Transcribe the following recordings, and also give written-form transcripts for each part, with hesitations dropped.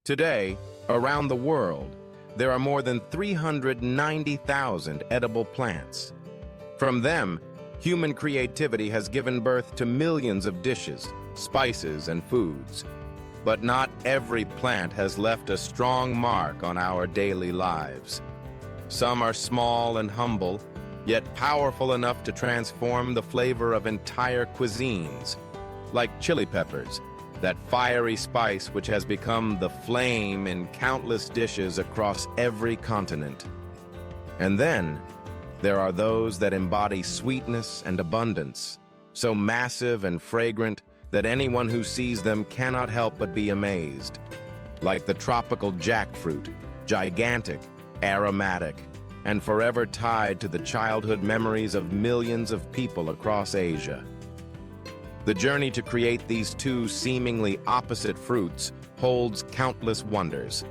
Today, around the world, there are more than 390,000 edible plants. From them, human creativity has given birth to millions of dishes, spices, and foods. But not every plant has left a strong mark on our daily lives. Some are small and humble, yet powerful enough to transform the flavor of entire cuisines, like chili peppers, that fiery spice which has become the flame in countless dishes across every continent. And then, there are those that embody sweetness and abundance, so massive and fragrant that anyone who sees them cannot help but be amazed. Like the tropical jackfruit, gigantic, aromatic, and forever tied to the childhood memories of millions of people across Asia. The journey to create these two seemingly opposite fruits holds countless wonders.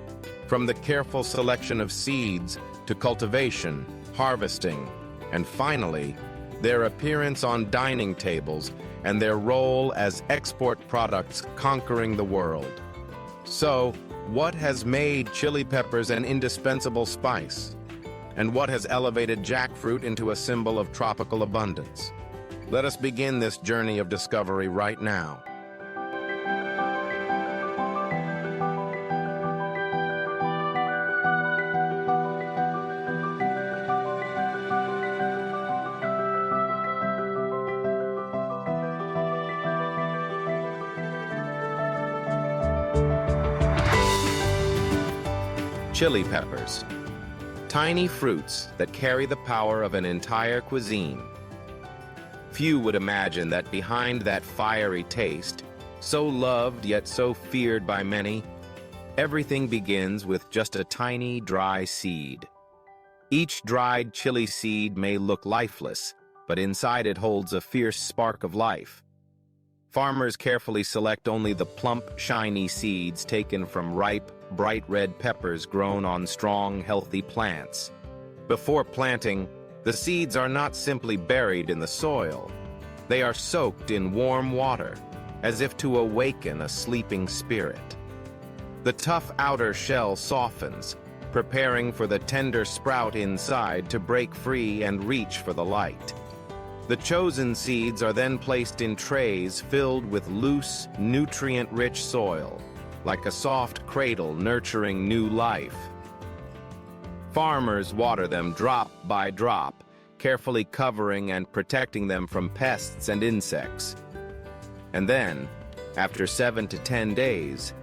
From the careful selection of seeds to cultivation, harvesting, and finally, their appearance on dining tables and their role as export products conquering the world. So, what has made chili peppers an indispensable spice? And what has elevated jackfruit into a symbol of tropical abundance? Let us begin this journey of discovery right now. Chili peppers, tiny fruits that carry the power of an entire cuisine. Few would imagine that behind that fiery taste, so loved yet so feared by many, everything begins with just a tiny, dry seed. Each dried chili seed may look lifeless, but inside it holds a fierce spark of life. Farmers carefully select only the plump, shiny seeds taken from ripe, bright red peppers grown on strong, healthy plants. Before planting, the seeds are not simply buried in the soil. They are soaked in warm water, as if to awaken a sleeping spirit. The tough outer shell softens, preparing for the tender sprout inside to break free and reach for the light. The chosen seeds are then placed in trays filled with loose, nutrient-rich soil, like a soft cradle nurturing new life. Farmers water them drop by drop, carefully covering and protecting them from pests and insects. And then, after 7 to 10 days,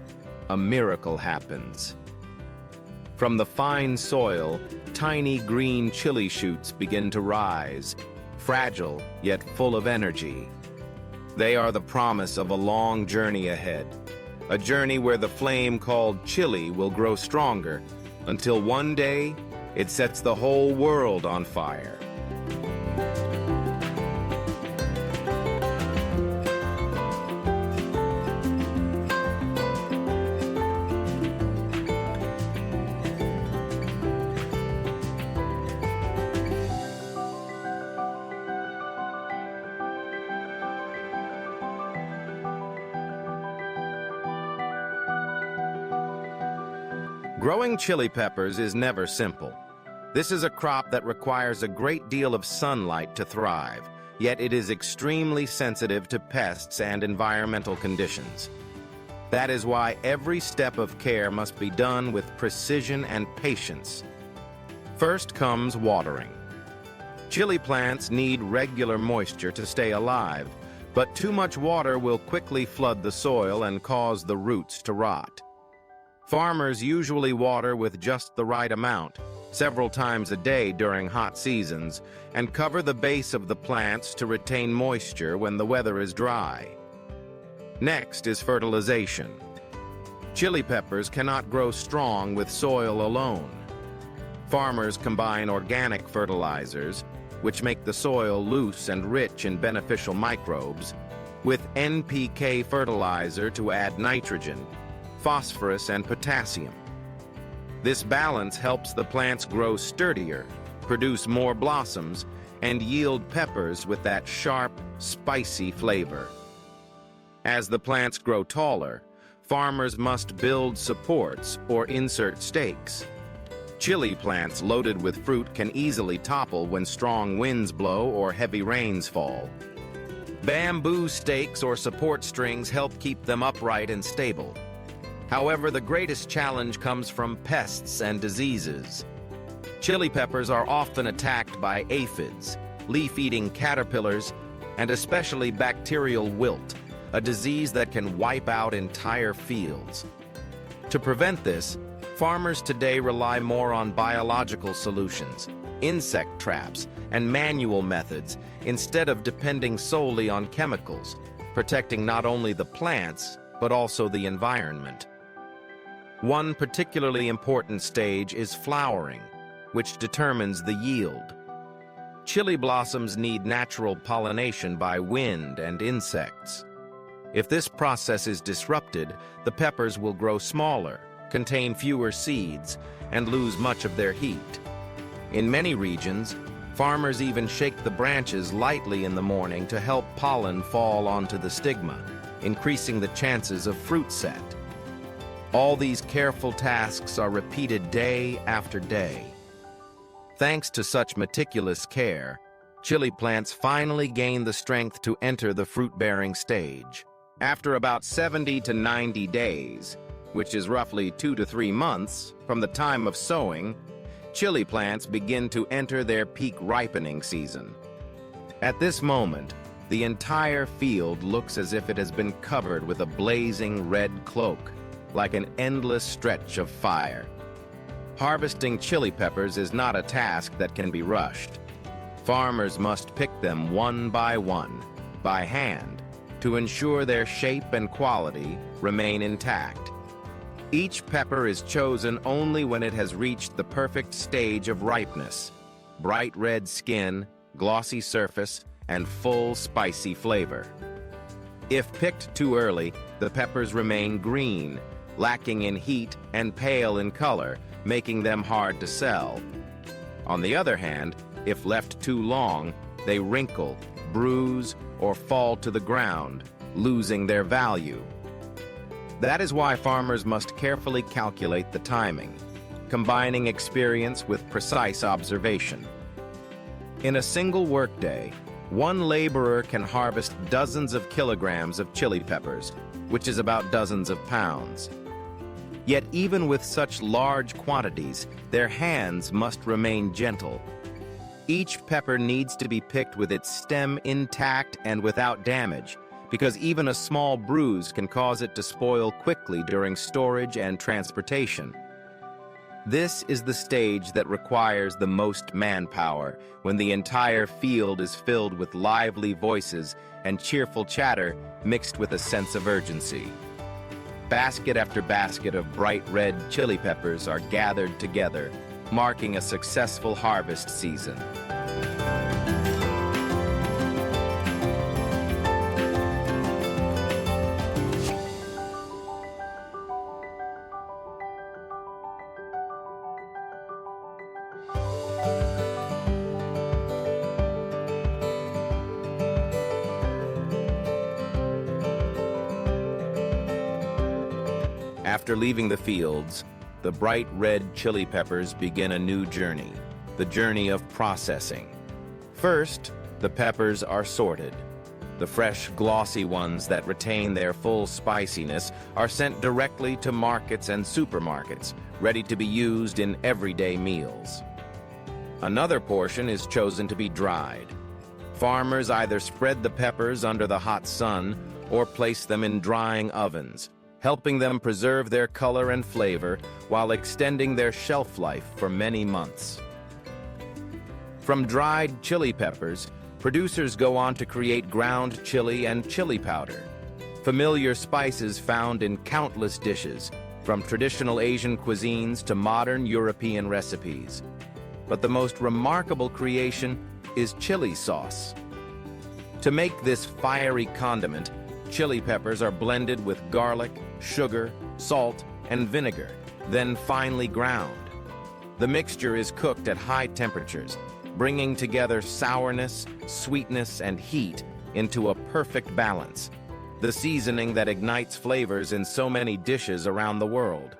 a miracle happens. From the fine soil, tiny green chili shoots begin to rise, fragile yet full of energy. They are the promise of a long journey ahead, a journey where the flame called chili will grow stronger, until one day, it sets the whole world on fire. Growing chili peppers is never simple. This is a crop that requires a great deal of sunlight to thrive, yet it is extremely sensitive to pests and environmental conditions. That is why every step of care must be done with precision and patience. First comes watering. Chili plants need regular moisture to stay alive, but too much water will quickly flood the soil and cause the roots to rot. Farmers usually water with just the right amount, several times a day during hot seasons, and cover the base of the plants to retain moisture when the weather is dry. Next is fertilization. Chili peppers cannot grow strong with soil alone. Farmers combine organic fertilizers, which make the soil loose and rich in beneficial microbes, with NPK fertilizer to add nitrogen, phosphorus, and potassium. This balance helps the plants grow sturdier, produce more blossoms, and yield peppers with that sharp, spicy flavor. As the plants grow taller, farmers must build supports or insert stakes. Chili plants loaded with fruit can easily topple when strong winds blow or heavy rains fall. Bamboo stakes or support strings help keep them upright and stable. However, the greatest challenge comes from pests and diseases. Chili peppers are often attacked by aphids, leaf-eating caterpillars, and especially bacterial wilt, a disease that can wipe out entire fields. To prevent this, farmers today rely more on biological solutions, insect traps, and manual methods instead of depending solely on chemicals, protecting not only the plants, but also the environment. One particularly important stage is flowering, which determines the yield. Chili blossoms need natural pollination by wind and insects. If this process is disrupted, the peppers will grow smaller, contain fewer seeds, and lose much of their heat. In many regions, farmers even shake the branches lightly in the morning to help pollen fall onto the stigma, increasing the chances of fruit set. All these careful tasks are repeated day after day. Thanks to such meticulous care, chili plants finally gain the strength to enter the fruit-bearing stage. After about 70 to 90 days, which is roughly 2 to 3 months from the time of sowing, chili plants begin to enter their peak ripening season. At this moment, the entire field looks as if it has been covered with a blazing red cloak, like an endless stretch of fire. Harvesting chili peppers is not a task that can be rushed. Farmers must pick them one, by hand, to ensure their shape and quality remain intact. Each pepper is chosen only when it has reached the perfect stage of ripeness: bright red skin, glossy surface, and full spicy flavor. If picked too early, the peppers remain green, lacking in heat and pale in color, making them hard to sell. On the other hand, if left too long, they wrinkle, bruise, or fall to the ground, losing their value. That is why farmers must carefully calculate the timing, combining experience with precise observation. In a single workday, one laborer can harvest dozens of kilograms of chili peppers, which is about dozens of pounds. Yet even with such large quantities, their hands must remain gentle. Each pepper needs to be picked with its stem intact and without damage, because even a small bruise can cause it to spoil quickly during storage and transportation. This is the stage that requires the most manpower, when the entire field is filled with lively voices and cheerful chatter mixed with a sense of urgency. Basket after basket of bright red chili peppers are gathered together, marking a successful harvest season. After leaving the fields, the bright red chili peppers begin a new journey, the journey of processing. First, the peppers are sorted. The fresh, glossy ones that retain their full spiciness are sent directly to markets and supermarkets, ready to be used in everyday meals. Another portion is chosen to be dried. Farmers either spread the peppers under the hot sun or place them in drying ovens, helping them preserve their color and flavor while extending their shelf life for many months. From dried chili peppers, producers go on to create ground chili and chili powder, familiar spices found in countless dishes, from traditional Asian cuisines to modern European recipes. But the most remarkable creation is chili sauce. To make this fiery condiment, chili peppers are blended with garlic, sugar, salt, and vinegar, then finely ground. The mixture is cooked at high temperatures, bringing together sourness, sweetness, and heat into a perfect balance. the seasoning that ignites flavors in so many dishes around the world.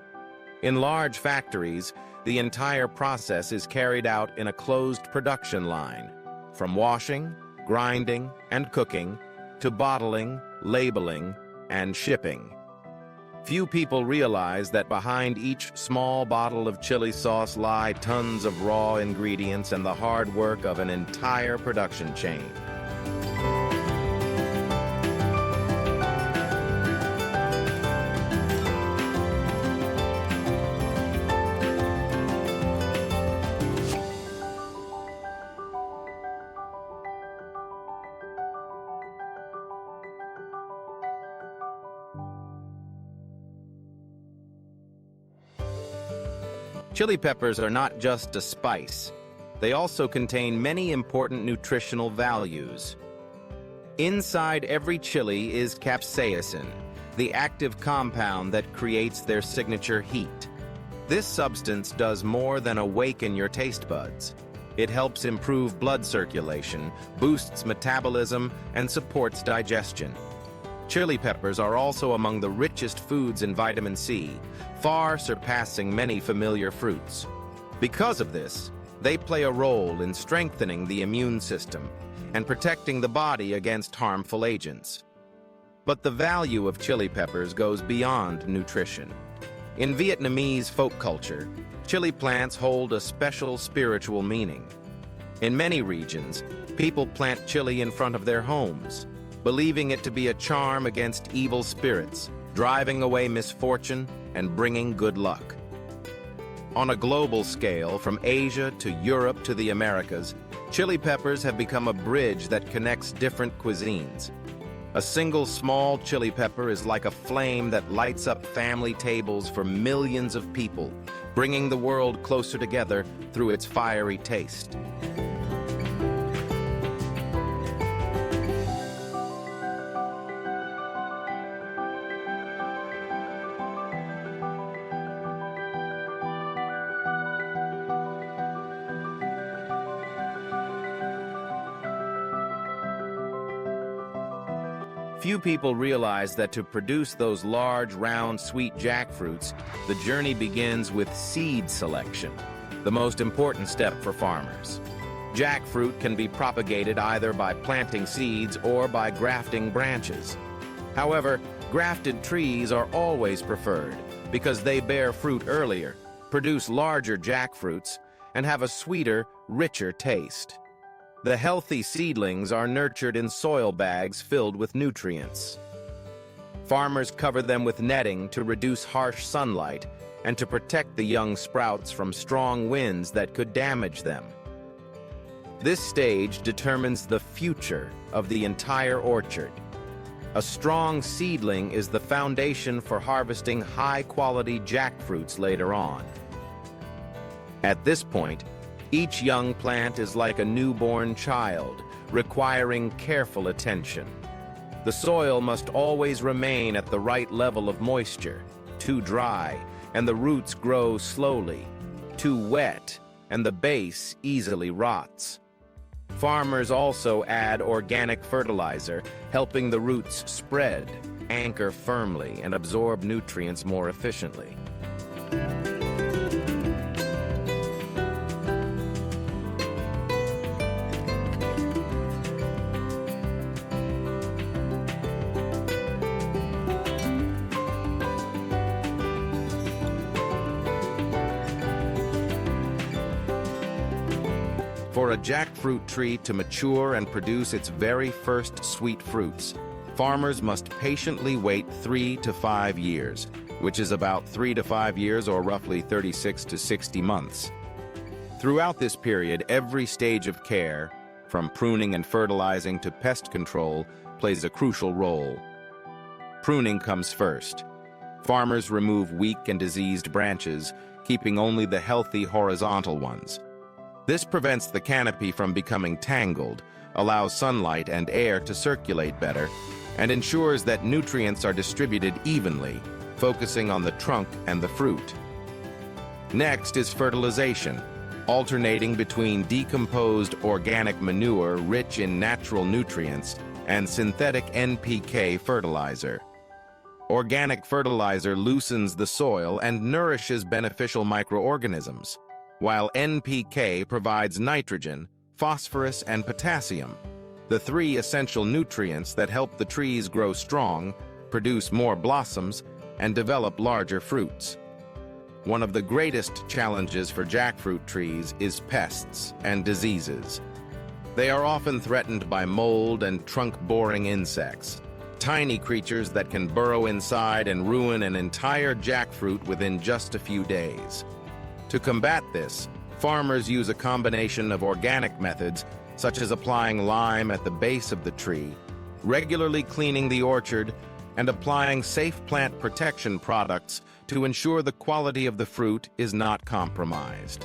In large factories, the entire process is carried out in a closed production line, from washing, grinding, and cooking, to bottling, labeling, and shipping. Few people realize that behind each small bottle of chili sauce lie tons of raw ingredients and the hard work of an entire production chain. Chili peppers are not just a spice. They also contain many important nutritional values. Inside every chili is capsaicin, the active compound that creates their signature heat. This substance does more than awaken your taste buds. It helps improve blood circulation, boosts metabolism, and supports digestion. Chili peppers are also among the richest foods in vitamin C, far surpassing many familiar fruits. Because of this, they play a role in strengthening the immune system and protecting the body against harmful agents. But the value of chili peppers goes beyond nutrition. In Vietnamese folk culture, chili plants hold a special spiritual meaning. In many regions, people plant chili in front of their homes, believing it to be a charm against evil spirits, driving away misfortune and bringing good luck. On a global scale, from Asia to Europe to the Americas, chili peppers have become a bridge that connects different cuisines. A single small chili pepper is like a flame that lights up family tables for millions of people, bringing the world closer together through its fiery taste. Few people realize that to produce those large, round, sweet jackfruits, the journey begins with seed selection, the most important step for farmers. Jackfruit can be propagated either by planting seeds or by grafting branches. However, grafted trees are always preferred because they bear fruit earlier, produce larger jackfruits, and have a sweeter, richer taste. The healthy seedlings are nurtured in soil bags filled with nutrients. Farmers cover them with netting to reduce harsh sunlight and to protect the young sprouts from strong winds that could damage them. This stage determines the future of the entire orchard. A strong seedling is the foundation for harvesting high-quality jackfruits later on. At this point, each young plant is like a newborn child, requiring careful attention. The soil must always remain at the right level of moisture. Too dry, and the roots grow slowly. Too wet, and the base easily rots. Farmers also add organic fertilizer, helping the roots spread, anchor firmly, and absorb nutrients more efficiently. For a jackfruit tree to mature and produce its very first sweet fruits, farmers must patiently wait 3 to 5 years, which is about 3 to 5 years or roughly 36 to 60 months. Throughout this period, every stage of care, from pruning and fertilizing to pest control, plays a crucial role. Pruning comes first. Farmers remove weak and diseased branches, keeping only the healthy horizontal ones. This prevents the canopy from becoming tangled, allows sunlight and air to circulate better, and ensures that nutrients are distributed evenly, focusing on the trunk and the fruit. Next is fertilization, alternating between decomposed organic manure rich in natural nutrients and synthetic NPK fertilizer. Organic fertilizer loosens the soil and nourishes beneficial microorganisms, while NPK provides nitrogen, phosphorus, and potassium, the three essential nutrients that help the trees grow strong, produce more blossoms, and develop larger fruits. One of the greatest challenges for jackfruit trees is pests and diseases. They are often threatened by mold and trunk-boring insects, tiny creatures that can burrow inside and ruin an entire jackfruit within just a few days. To combat this, farmers use a combination of organic methods, such as applying lime at the base of the tree, regularly cleaning the orchard, and applying safe plant protection products to ensure the quality of the fruit is not compromised.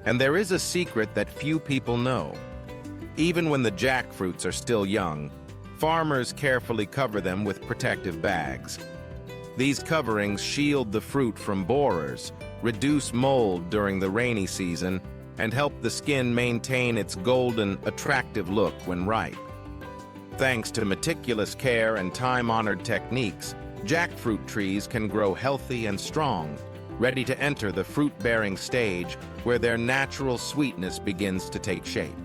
And there is a secret that few people know. Even when the jackfruits are still young, farmers carefully cover them with protective bags. These coverings shield the fruit from borers, reduce mold during the rainy season, and help the skin maintain its golden, attractive look when ripe. Thanks to meticulous care and time-honored techniques, jackfruit trees can grow healthy and strong, ready to enter the fruit-bearing stage where their natural sweetness begins to take shape.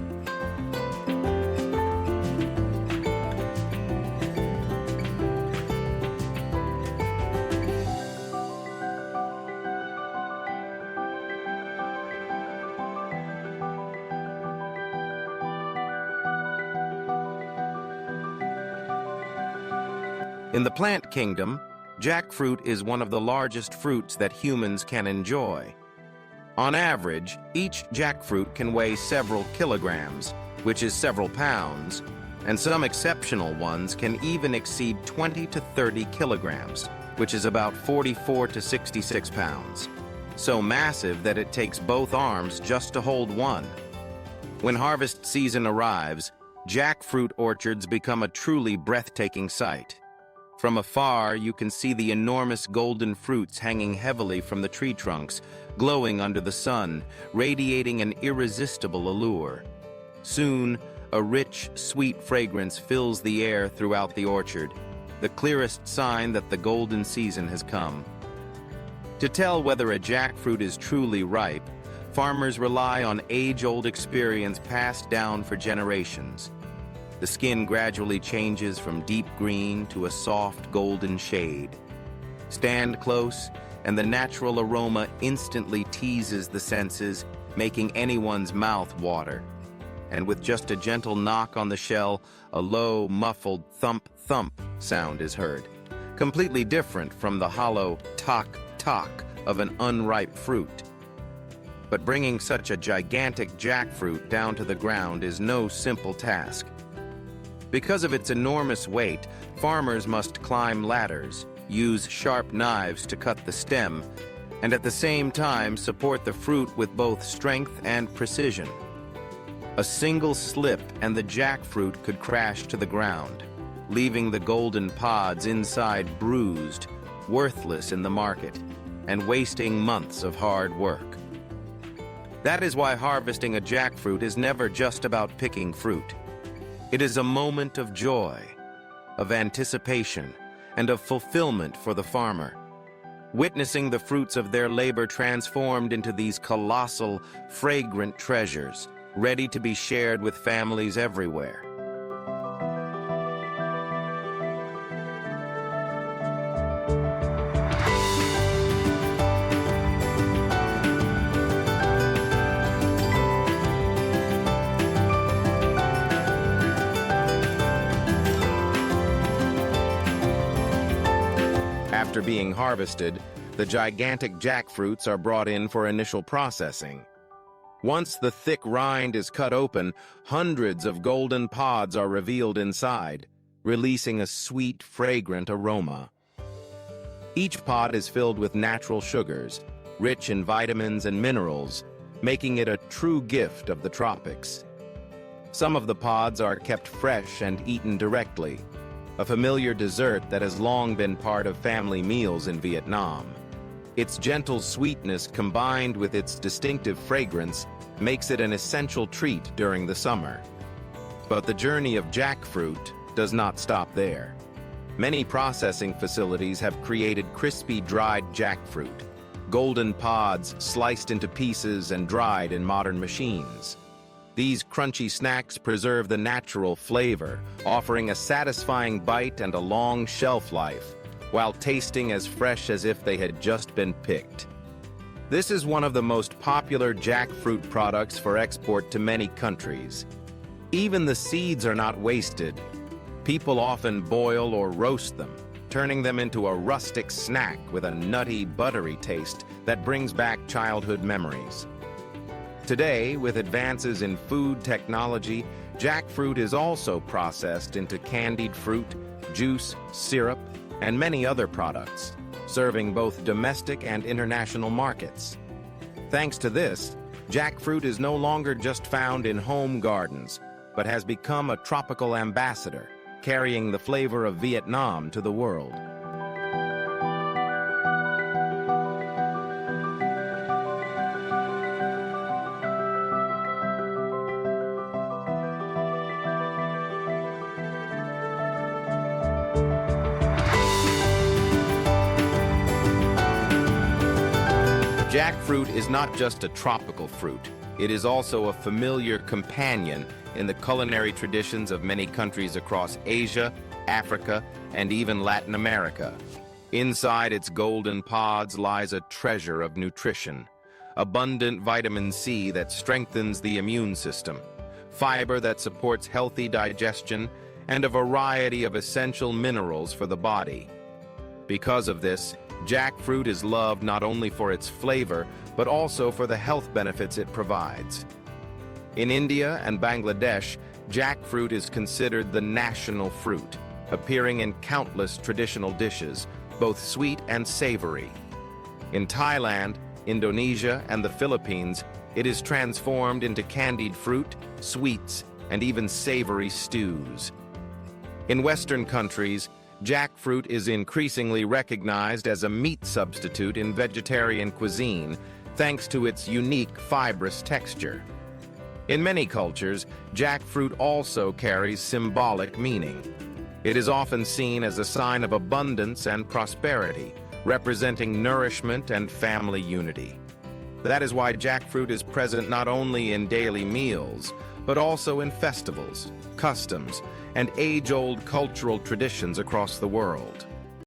In the plant kingdom, jackfruit is one of the largest fruits that humans can enjoy. On average, each jackfruit can weigh several kilograms, which is several pounds, and some exceptional ones can even exceed 20 to 30 kilograms, which is about 44 to 66 pounds. So massive that it takes both arms just to hold one. When harvest season arrives, jackfruit orchards become a truly breathtaking sight. From afar, you can see the enormous golden fruits hanging heavily from the tree trunks, glowing under the sun, radiating an irresistible allure. Soon, a rich, sweet fragrance fills the air throughout the orchard, the clearest sign that the golden season has come. To tell whether a jackfruit is truly ripe, farmers rely on age-old experience passed down for generations. The skin gradually changes from deep green to a soft golden shade. Stand close, and the natural aroma instantly teases the senses, making anyone's mouth water. And with just a gentle knock on the shell, a low, muffled thump-thump sound is heard, completely different from the hollow tock-tock of an unripe fruit. But bringing such a gigantic jackfruit down to the ground is no simple task. Because of its enormous weight, farmers must climb ladders, use sharp knives to cut the stem, and at the same time support the fruit with both strength and precision. A single slip and the jackfruit could crash to the ground, leaving the golden pods inside bruised, worthless in the market, and wasting months of hard work. That is why harvesting a jackfruit is never just about picking fruit. It is a moment of joy, of anticipation, and of fulfillment for the farmer, witnessing the fruits of their labor transformed into these colossal, fragrant treasures, ready to be shared with families everywhere. After being harvested, the gigantic jackfruits are brought in for initial processing. Once the thick rind is cut open, hundreds of golden pods are revealed inside, releasing a sweet, fragrant aroma. Each pod is filled with natural sugars, rich in vitamins and minerals, making it a true gift of the tropics. Some of the pods are kept fresh and eaten directly, a familiar dessert that has long been part of family meals in Vietnam. Its gentle sweetness combined with its distinctive fragrance makes it an essential treat during the summer. But the journey of jackfruit does not stop there. Many processing facilities have created crispy dried jackfruit, golden pods sliced into pieces and dried in modern machines. These crunchy snacks preserve the natural flavor, offering a satisfying bite and a long shelf life, while tasting as fresh as if they had just been picked. This is one of the most popular jackfruit products for export to many countries. Even the seeds are not wasted. People often boil or roast them, turning them into a rustic snack with a nutty, buttery taste that brings back childhood memories. Today, with advances in food technology, jackfruit is also processed into candied fruit, juice, syrup, and many other products, serving both domestic and international markets. Thanks to this, jackfruit is no longer just found in home gardens, but has become a tropical ambassador, carrying the flavor of Vietnam to the world. Jackfruit is not just a tropical fruit. It is also a familiar companion in the culinary traditions of many countries across Asia, Africa, and even Latin America. Inside its golden pods lies a treasure of nutrition, abundant vitamin C that strengthens the immune system, fiber that supports healthy digestion, and a variety of essential minerals for the body. Because of this, jackfruit is loved not only for its flavor, but also for the health benefits it provides. In India and Bangladesh, jackfruit is considered the national fruit, appearing in countless traditional dishes, both sweet and savory. In Thailand, Indonesia, and the Philippines, it is transformed into candied fruit, sweets, and even savory stews. In Western countries, jackfruit is increasingly recognized as a meat substitute in vegetarian cuisine, thanks to its unique fibrous texture. In many cultures, jackfruit also carries symbolic meaning. It is often seen as a sign of abundance and prosperity, representing nourishment and family unity. That is why jackfruit is present not only in daily meals, but also in festivals, customs, and age-old cultural traditions across the world.